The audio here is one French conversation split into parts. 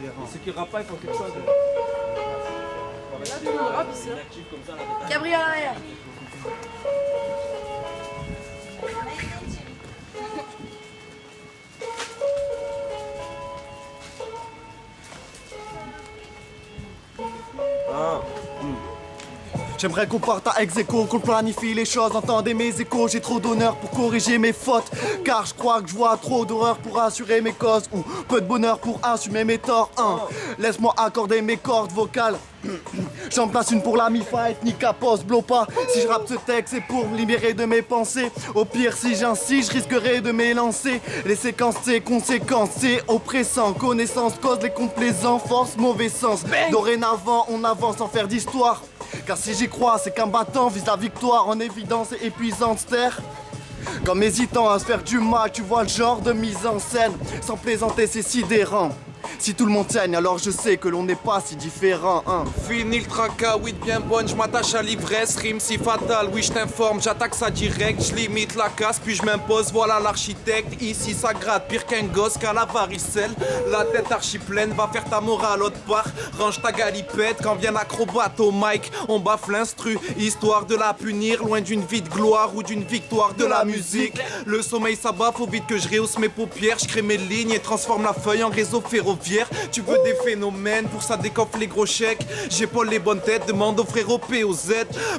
Et ceux qui rappent pas, ils font quelque chose. Là, tout le monde rappe ici. Gabriel à l'arrière. J'aimerais qu'on parte à ex-aequo, qu'on planifie les choses, entendez mes échos, j'ai trop d'honneur pour corriger mes fautes. Car je crois que je vois trop d'horreur pour assurer mes causes, ou peu de bonheur pour assumer mes torts. Laisse-moi accorder mes cordes vocales. J'en place une pour la mi-fa, ethnique à poste, blow pas. Si je rappe ce texte, c'est pour me libérer de mes pensées. Au pire, si j'insiste, je risquerais de m'élancer. Les séquences, c'est conséquences, c'est oppressant. Connaissance, cause, les complaisants, force, mauvais sens. Dorénavant, on avance sans faire d'histoire. Car si j'y crois, c'est qu'un battant vise la victoire en évidence et épuisante terre. Comme hésitant à se faire du mal, tu vois le genre de mise en scène. Sans plaisanter, c'est sidérant. Si tout le monde saigne, alors je sais que l'on n'est pas si différent, hein. Fini le tracas, oui bien bonne, je m'attache à l'ivresse, rime si fatale, oui je t'informe, j'attaque ça direct, je limite la casse, puis je m'impose, voilà l'architecte, ici ça gratte, pire qu'un gosse qu'à la varicelle, la tête archi pleine, va faire ta morale autre part, range ta galipette, quand vient l'acrobate au mic, on baffe l'instru, histoire de la punir, loin d'une vie de gloire ou d'une victoire de la musique, le sommeil s'abat, faut vite que je rehausse mes paupières, je crée mes lignes et transforme la feuille en réseau ferroviaire. Tu veux des phénomènes, pour ça décoffre les gros chèques. J'épaule les bonnes têtes, demande aux frérots POZ.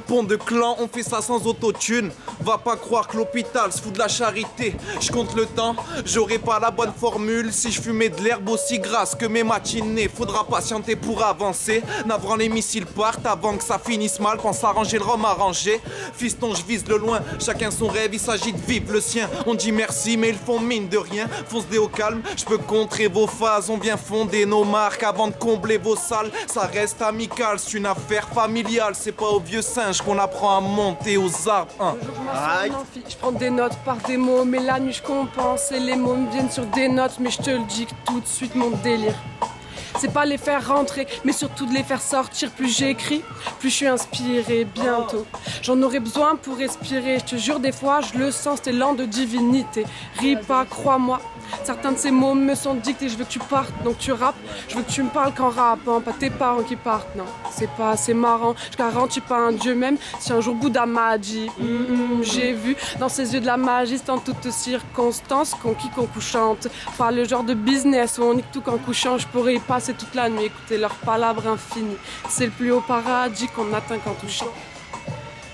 Pont de clan, on fait ça sans autotune. Va pas croire que l'hôpital se fout de la charité. Je compte le temps, j'aurai pas la bonne formule. Si je fumais de l'herbe aussi grasse que mes matinées, faudra patienter pour avancer. Navrant les missiles partent avant que ça finisse mal. Pense arranger le rhum arrangé. Fiston, je vise le loin, chacun son rêve, il s'agit de vivre le sien. On dit merci, mais ils font mine de rien. Fonce-dé au calme, je peux contrer vos phases. On vient fonder nos marques avant de combler vos salles. Ça reste amical, c'est une affaire familiale. C'est pas aux vieux singes qu'on apprend à monter aux arbres, hein. Le jour où je m'assois, je prends des notes par des mots, mais la nuit je compense et les mots me viennent sur des notes, mais je te le dis que tout de suite mon délire. C'est pas les faire rentrer, mais surtout de les faire sortir. Plus j'écris, plus je suis inspirée. Bientôt, j'en aurai besoin pour respirer. Je te jure, des fois, je le sens, cet élan de divinité. Ris pas, crois-moi. Certains de ces mots me sont dictés. Je veux que tu partes, donc tu rappes. Je veux que tu me parles qu'en rappant, pas tes parents qui partent. Non, c'est pas assez marrant. Je garantis pas un dieu même. Si un jour Bouddha m'a dit, j'ai vu dans ses yeux de la magie, c'est en toutes circonstances qu'on quiconque chante. Pas le genre de business où on nique tout qu'en couchant. Je pourrais y passer toute la nuit, écouter leurs palabres infinies. C'est le plus haut paradis qu'on atteint qu'en touchant.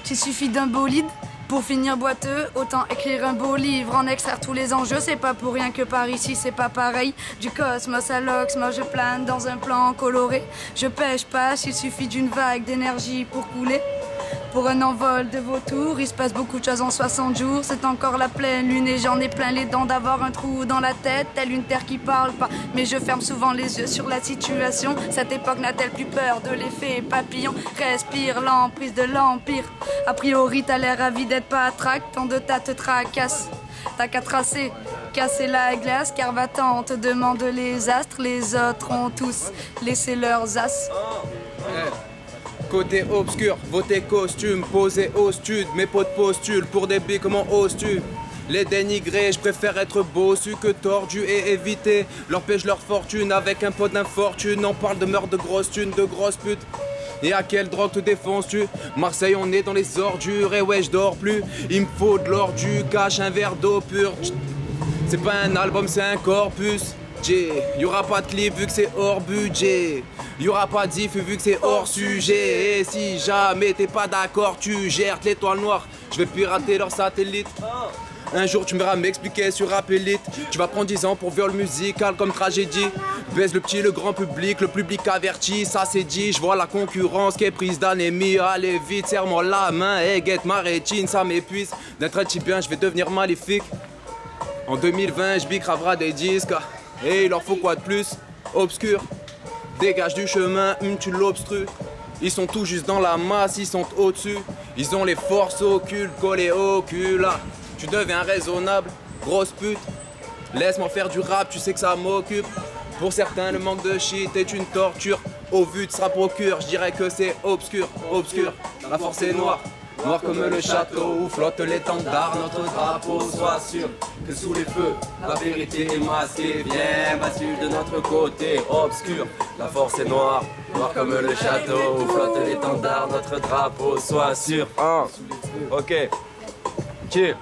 Il suffit d'un bolide pour finir boiteux, autant écrire un beau livre, en extraire tous les enjeux. C'est pas pour rien que par ici c'est pas pareil. Du cosmos à l'oxmo, je plane dans un plan coloré. Je pêche pas, il suffit d'une vague d'énergie pour couler. Pour un envol de vautour, il se passe beaucoup de choses en 60 jours. C'est encore la pleine lune et j'en ai plein les dents d'avoir un trou dans la tête. Telle une terre qui parle pas, mais je ferme souvent les yeux sur la situation. Cette époque n'a-t-elle plus peur de l'effet papillon? Respire l'emprise de l'empire. A priori t'as l'air ravi d'être patraque, tant de tas te tracassent. T'as qu'à tracer, casser la glace, car va-t'en, te demande les astres. Les autres ont tous laissé leurs as. Côté obscur, votez costume, posez au stud. Mes potes postulent pour des billes, comment oses-tu les dénigrer? Je préfère être bossu que tordu et éviter leur pêche leur fortune avec un pot d'infortune. On parle de meurtre, de grosses thunes, de grosses putes. Et à quelle drogue te défonces-tu? Marseille, on est dans les ordures. Et ouais, je dors plus. Il me faut de l'or, du cash, un verre d'eau pure. C'est pas un album, c'est un corpus. Y'aura pas de clip vu que c'est hors budget. Y'aura pas de diff vu que c'est hors sujet. Et si jamais t'es pas d'accord, tu gères l'étoile noire. Je vais pirater leur satellite. Un jour tu me verras m'expliquer sur Rap Elite. Tu vas prendre 10 ans pour viol musical comme tragédie. Baise le petit, le grand public, le public averti, ça c'est dit. Je vois la concurrence qui est prise d'anémie. Allez vite, serre-moi la main et guette ma rétine, ça m'épuise. D'être un type bien, je vais devenir maléfique. En 2020, je bicravera des disques. Et il leur faut quoi de plus? Obscur. Dégage du chemin, tu l'obstrues. Ils sont tout juste dans la masse, ils sont au-dessus. Ils ont les forces occultes collées au cul là. Tu deviens raisonnable, grosse pute. Laisse-moi faire du rap, tu sais que ça m'occupe. Pour certains, le manque de shit est une torture. Au vu de sa procure, je dirais que c'est obscur, obscur. La force est noire. noir comme le château où flotte l'étendard, notre drapeau. Sois sûr que sous les feux, la vérité est masquée. Viens, bascule de notre côté obscur. La force est noire, noir comme le château où flotte l'étendard, notre drapeau. Sois sûr. Ok. Chill.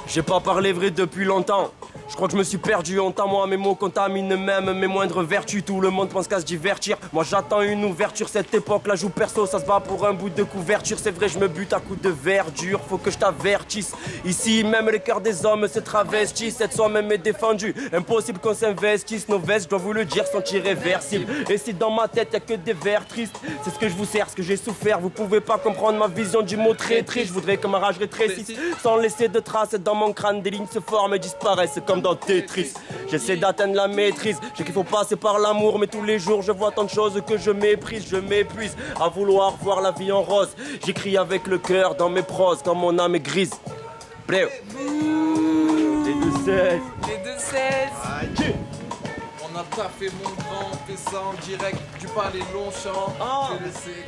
J'ai pas parlé vrai depuis longtemps. Je crois que je me suis perdu en temps, moi mes mots contaminent même mes moindres vertus. Tout le monde pense qu'à se divertir. Moi j'attends une ouverture, cette époque là joue perso, ça se bat pour un bout de couverture. C'est vrai, je me bute à coups de verdure, faut que je t'avertisse. Ici même les cœurs des hommes se travestissent, cette soi-même est défendue. Impossible qu'on s'investisse, nos vestes, je dois vous le dire, sont irréversibles. Et si dans ma tête y'a que des vers tristes, c'est ce que je vous sers, ce que j'ai souffert. Vous pouvez pas comprendre ma vision du mot très triste. Je voudrais que ma rage rétrécisse, sans laisser de traces dans mon crâne. Des lignes se forment et disparaissent comme dans Tetris. J'essaie d'atteindre la maîtrise. Je sais qu'il faut passer par l'amour, mais tous les jours je vois tant de choses que je méprise. Je m'épuise à vouloir voir la vie en rose. J'écris avec le cœur dans mes proses quand mon âme est grise. Bléo. Les 2-16. Les 2-16. On a taffé mon grand, on fait ça en direct du palais Longchamp. Je le sais.